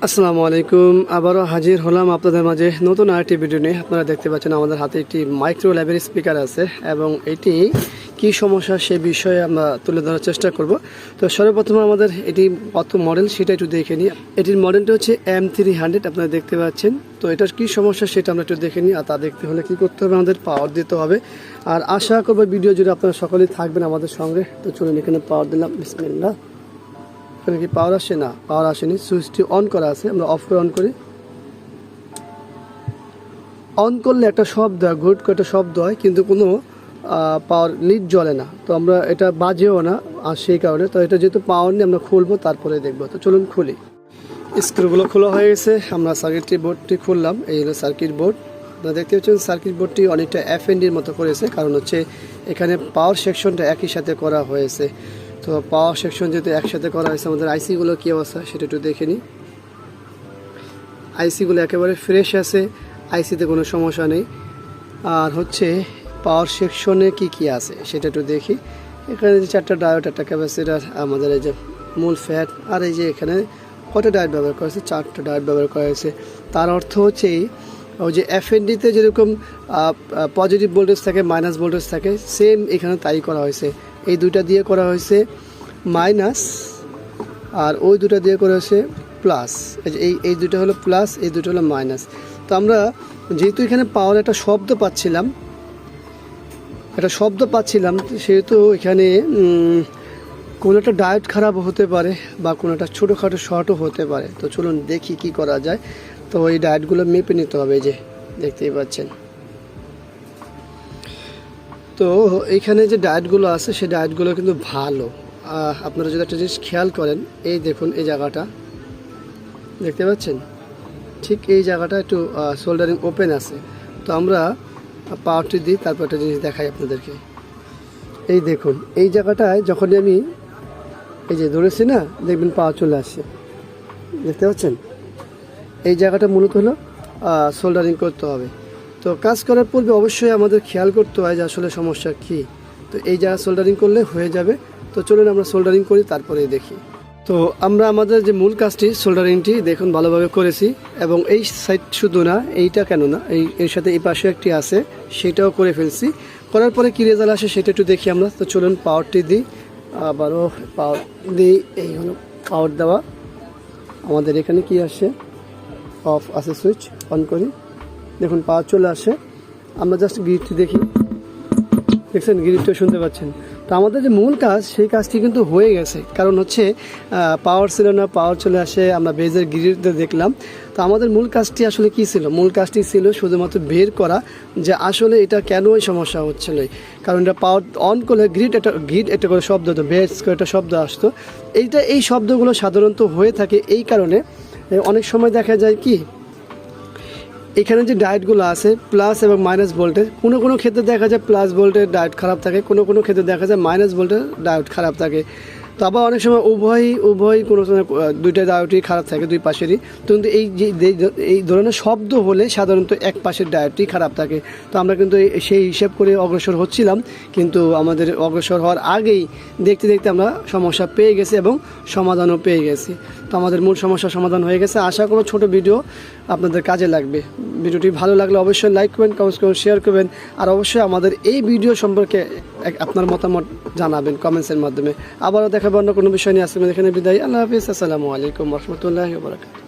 আসসালামু আলাইকুম। আবারও হাজির হলাম আপনাদের মাঝে নতুন আরেকটি ভিডিও নিয়ে। আপনারা দেখতে পাচ্ছেন আমাদের হাতে একটি মাইক্রো ল্যাবের স্পিকার আছে এবং এটি কি সমস্যা সে বিষয়ে আমরা তুলে ধরার চেষ্টা করব। তো সর্বপ্রথম আমাদের এটি কত মডেল সেটা একটু দেখে নিই। এটির মডেলটা হচ্ছে M-300, আপনারা দেখতে পাচ্ছেন। তো এটার কি সমস্যা সেটা আমরা একটু দেখে নিই। আর তা দেখতে হলে কী করতে হবে, আমাদের পাওয়ার দিতে হবে। আর আশা করবো ভিডিও জুড়ে আপনারা সকলেই থাকবেন আমাদের সঙ্গে। তো চলুন এখানে পাওয়ার দিলাম, বিসমিল্লাহ। এখানে কি পাওয়ার আসে? না, পাওয়ার আসেনি। সুইচটি অন করা আছে, আমরা অফ করে অন করি। অন করলে একটা শব্দ হয়, ঘুট করে একটা শব্দ হয়, কিন্তু কোনো পাওয়ার লিড জ্বলে না। তো আমরা এটা বাজেও না, আর সেই কারণে তো এটা যেহেতু পাওয়ার নিয়ে আমরা খুলবো, তারপরে দেখবো। তো চলুন খুলি। স্ক্রুগুলো খোলা হয়ে গেছে, আমরা সার্কিট বোর্ডটি খুললাম। এই হলো সার্কিট বোর্ড। আপনারা দেখতে পাচ্ছেন সার্কিট বোর্ডটি অনেকটা এফএনডির মতো করেছে, কারণ হচ্ছে এখানে পাওয়ার সেকশনটা একই সাথে করা হয়েছে। তো পাওয়ার সেকশন যেহেতু একসাথে করা হয়েছে, আমাদের আইসিগুলো কী অবস্থা সেটা একটু দেখে নিই। আইসিগুলো একেবারে ফ্রেশ আছে, আইসিতে কোনো সমস্যা নেই। আর হচ্ছে পাওয়ার সেকশনে কি আছে সেটা একটু দেখি। এখানে যে 4টা ডায়োড, একটা ক্যাপাসিটার, আমাদের এই যে মূল ফ্যাট, আর এই যে এখানে কটা ডায়োড ব্যবহার করা হয়েছে? 4টা ডায়োড ব্যবহার করা হয়েছে। তার অর্থ হচ্ছে ওই যে এফএনডিতে যেরকম পজিটিভ ভোল্টেজ থাকে, মাইনাস ভোল্টেজ থাকে, সেম এখানে তাই করা হয়েছে। এই দুইটা দিয়ে করা হয়েছে মাইনাস, আর ওই দুটা দিয়ে করা হয়েছে প্লাস। এই দুটো হলো প্লাস, এই দুটো হলো মাইনাস। তো আমরা যেহেতু এখানে পাওয়ার একটা শব্দ পাচ্ছিলাম, সেহেতু এখানে কোনো একটা ডায়োড খারাপ হতে পারে বা কোনো একটা ছোটোখাটো শর্টও হতে পারে। তো চলুন দেখি কি করা যায়। তো এই ডায়োডগুলো মেপে নিতে হবে, এই যে দেখতেই পাচ্ছেন। তো এইখানে যে ডায়েটগুলো আছে সেই ডায়েটগুলো কিন্তু ভালো। আপনারা যদি একটা জিনিস খেয়াল করেন, এই দেখুন এই জায়গাটা দেখতে পাচ্ছেন, ঠিক এই জায়গাটা একটু সোল্ডারিং ওপেন আছে। তো আমরা পাওয়ারটি দিই, তারপর একটা জিনিস দেখাই আপনাদেরকে। এই দেখুন এই জায়গাটায় যখনই আমি এই যে ধরেছি না, দেখবেন পাওয়ার চলে আসছে, দেখতে পাচ্ছেন। এই জায়গাটা মূলত হলো সোল্ডারিং করতে হবে। তো কাজ করার পূর্বে অবশ্যই আমাদের খেয়াল করতে হয় যে আসলে সমস্যা কী। তো এই জায়গা সোল্ডারিং করলে হয়ে যাবে। তো চলুন আমরা সোল্ডারিং করি, তারপরে দেখি। তো আমরা আমাদের যে মূল কাজটি সোল্ডারিংটি দেখুন ভালোভাবে করেছি, এবং এই সাইড শুধু না, এইটা কেন না, এর সাথে এই পাশে একটি আছে, সেটাও করে ফেলছি। করার পরে কী রেজাল্ট আসে সেটা একটু দেখি আমরা। তো চলুন পাওয়ারটি দিই, আবারও পাওয়ার দিই। এই হলো পাওয়ার দেওয়া। আমাদের এখানে কি আসে? অফ আছে, সুইচ অন করি, দেখুন পাওয়ার চলে আসে। আমরা জাস্ট গ্রিডটি দেখি, দেখছেন গ্রিডটা শুনতে পাচ্ছেন। তো আমাদের যে মূল কাজ সেই কাজটি কিন্তু হয়ে গেছে, কারণ হচ্ছে পাওয়ার ছিল না, পাওয়ার চলে আসে, আমরা বেজের গ্রিডতে দেখলাম। তো আমাদের মূল কাজটি আসলে কী ছিল? মূল কাজটি ছিল শুধুমাত্র বের করা যে আসলে এটা কেন এই সমস্যা হচ্ছিল। কারণ এটা পাওয়ার অন করলে গ্রিড একটা করে শব্দ হতো, বেজ করে একটা শব্দ আসতো। এই শব্দগুলো সাধারণত হয়ে থাকে এই কারণে। অনেক সময় দেখা যায় কি, এখানে যে ডায়োডগুলো আছে প্লাস এবং মাইনাস ভোল্টেজ, কোনো ক্ষেত্রে দেখা যায় প্লাস ভোল্টের ডায়োড খারাপ থাকে, কোনো ক্ষেত্রে দেখা যায় মাইনাস ভোল্টের ডায়োড খারাপ থাকে। তো আবার অনেক সময় উভয় কোনো সময় দুইটা ডায়োডই খারাপ থাকে, দুই পাশেরই। কিন্তু এই ধরনের শব্দ হলে সাধারণত এক পাশের ডায়োডটি খারাপ থাকে। তো আমরা কিন্তু সেই হিসাব করে অগ্রসর হচ্ছিলাম, কিন্তু আমাদের অগ্রসর হওয়ার আগেই দেখতে আমরা সমস্যা পেয়ে গেছি এবং সমাধানও পেয়ে গেছি। তো আমাদের মূল সমস্যার সমাধান হয়ে গেছে। আশা করব ছোট ভিডিও আপনাদের কাজে লাগবে। ভিডিওটি ভালো লাগলে অবশ্যই লাইক করবেন, কমেন্টস করবেন, শেয়ার করবেন, আর অবশ্যই আমাদের এই ভিডিও সম্পর্কে আপনার মতামত জানাবেন কমেন্টসের মাধ্যমে। আবারও দেখাবো অন্য কোনো বিষয় নিয়ে। আসলে এখানে বিদায়। আল্লাহ হাফিজ। আসসালামু আলাইকুম ওয়া রাহমাতুল্লাহি ওয়া বারাকাতুহু।